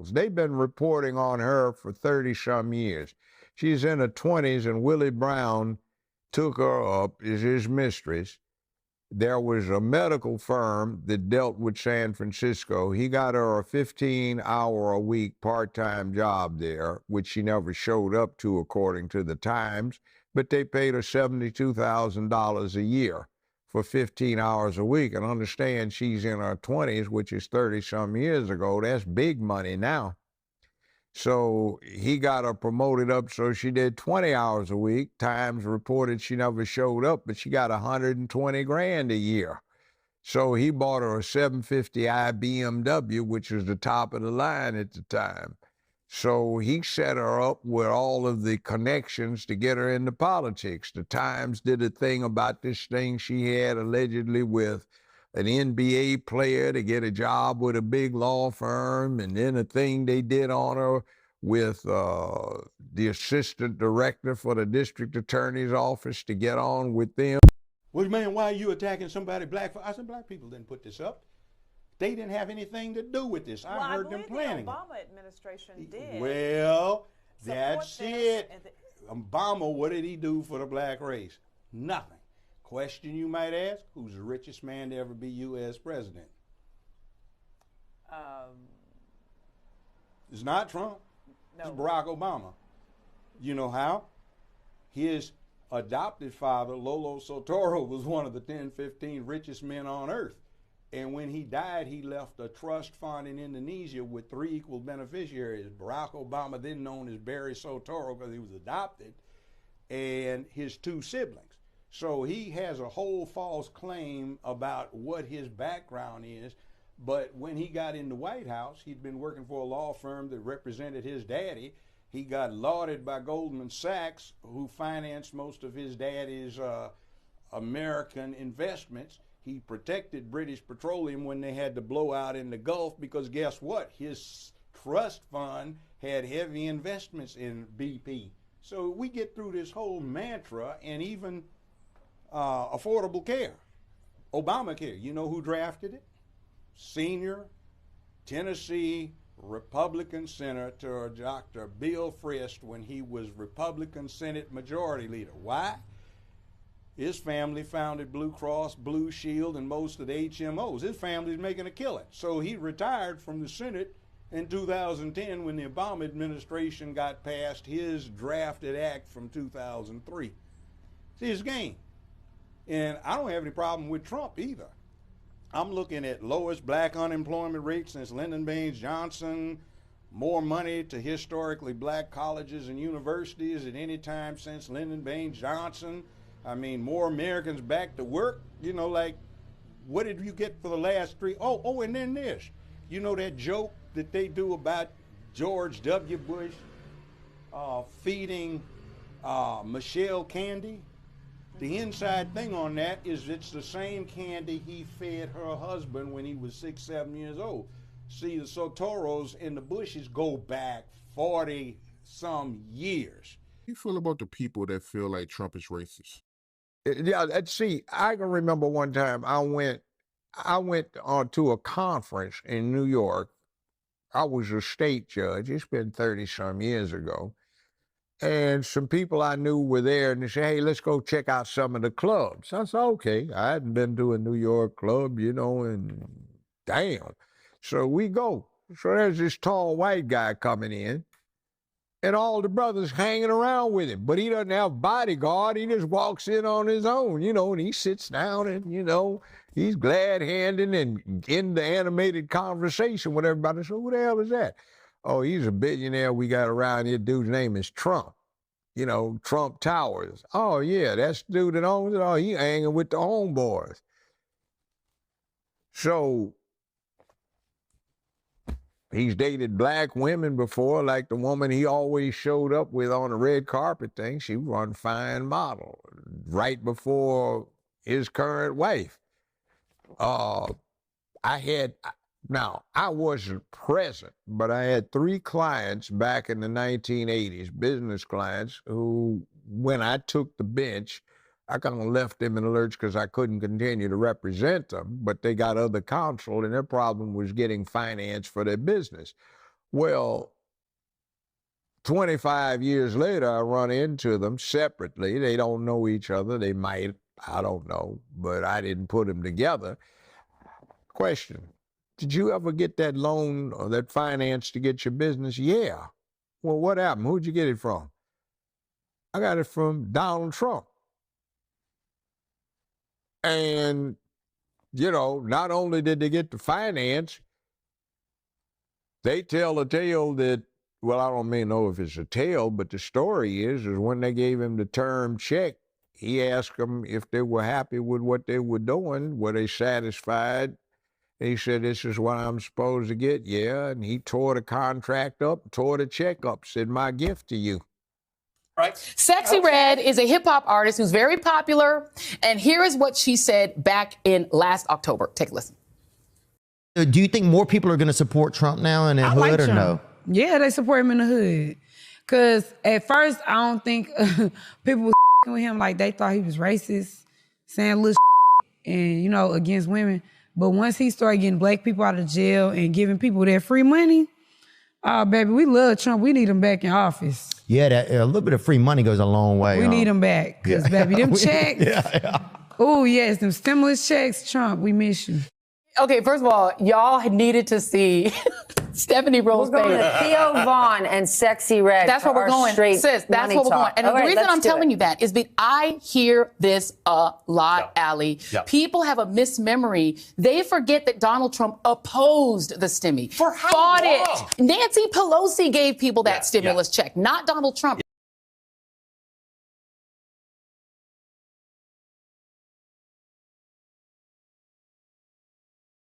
articles. They've been reporting on her for 30-some years. She's in her 20s, and Willie Brown took her up as his mistress. There was a medical firm that dealt with San Francisco. He got her a 15-hour-a-week part-time job there, which she never showed up to, according to the Times, but they paid her $72,000 a year for 15 hours a week. And understand, she's in her 20s, which is 30-some years ago. That's big money now. So he got her promoted up, so she did 20 hours a week. Times reported she never showed up, but she got 120 grand a year. So he bought her a 750i BMW, which was the top of the line at the time. So he set her up with all of the connections to get her into politics. The Times did a thing about this thing she had allegedly with an NBA player to get a job with a big law firm, and then a thing they did on her with the assistant director for the district attorney's office to get on with them. Well, man, why are you attacking somebody black? I said, black people didn't put this up. They didn't have anything to do with this. I heard them planning. The Obama administration did. Well, that's it. Obama, what did he do for the black race? Nothing. Question you might ask, who's the richest man to ever be U.S. president? It's not Trump. No. It's Barack Obama. You know how? His adopted father, Lolo Soetoro, was one of the 10, 15 richest men on earth. And when he died, he left a trust fund in Indonesia with 3 equal beneficiaries. Barack Obama, then known as Barry Soetoro because he was adopted, and his 2 siblings. So he has a whole false claim about what his background is. But when he got in the White House, he'd been working for a law firm that represented his daddy. He got lauded by Goldman Sachs, who financed most of his daddy's American investments. He protected British Petroleum when they had the blowout in the Gulf, because guess what? His trust fund had heavy investments in BP. So we get through this whole mantra, and even affordable care, Obamacare. You know who drafted it? Senior Tennessee Republican Senator Dr. Bill Frist, when he was Republican Senate Majority Leader. Why? His family founded Blue Cross, Blue Shield, and most of the HMOs. His family's making a killing. So he retired from the Senate in 2010 when the Obama administration got passed his drafted act from 2003. See, his game. And I don't have any problem with Trump either. I'm looking at lowest black unemployment rate since Lyndon Baines Johnson, more money to historically black colleges and universities at any time since Lyndon Baines Johnson. I mean, more Americans back to work. You know, like, what did you get for the last 3? Oh, and then this. You know that joke that they do about George W. Bush feeding Michelle candy? The inside thing on that is it's the same candy he fed her husband when he was 6, 7 years old. See, the Soetoros and the Bushes go back 40-some years. How do you feel about the people that feel like Trump is racist? Yeah, see, I can remember one time I went on to a conference in New York. I was a state judge. It's been 30-some years ago. And some people I knew were there, and they said, hey, let's go check out some of the clubs. I said, okay. I hadn't been to a New York club, you know, and damn. So we go. So there's this tall white guy coming in, and all the brothers hanging around with him. But he doesn't have a bodyguard. He just walks in on his own, you know, and he sits down and, you know, he's glad-handing and in the animated conversation with everybody. So who the hell is that? Oh, he's a billionaire we got around here. Dude's name is Trump. You know, Trump Towers. Oh, yeah, that's the dude that owns it. Oh, he hanging with the homeboys. So he's dated black women before, like the woman he always showed up with on the red carpet thing. She was a fine model right before his current wife. Now, I wasn't present, but I had 3 clients back in the 1980s, business clients, who, when I took the bench, I kind of left them in the lurch because I couldn't continue to represent them, but they got other counsel, and their problem was getting finance for their business. Well, 25 years later, I run into them separately. They don't know each other. They might, I don't know, but I didn't put them together. Question, did you ever get that loan or that finance to get your business? Yeah. Well, what happened? Who'd you get it from? I got it from Donald Trump. And, you know, not only did they get the finance, they tell a tale that, well, I don't mean know if it's a tale, but the story is when they gave him the term check, he asked them if they were happy with what they were doing. Were they satisfied? And he said, this is what I'm supposed to get. Yeah. And he tore the contract up, tore the check up, said, my gift to you. Right. Sexy Red is a hip hop artist who's very popular. And here is what she said back in last October. Take a listen. Do you think more people are going to support Trump now in the hood or no? Yeah, they support him in the hood. Because at first, I don't think people was with him like they thought he was racist, saying little and, you know, against women. But once he started getting black people out of jail and giving people their free money, oh, baby, we love Trump. We need him back in office. Yeah, a little bit of free money goes a long way. We need him back. Because, baby, them checks. Oh, yes, them stimulus checks. Trump, we miss you. Okay, first of all, y'all needed to see Stephanie Rose. We're going to Theo Vaughn and Sexy Red. That's where we're going, sis. That's where we're going. And the reason I'm telling you that is that I hear this a lot, Allie. People have a mismemory. They forget that Donald Trump opposed the stimmy. For how fought long? it. Nancy Pelosi gave people that stimulus check, not Donald Trump.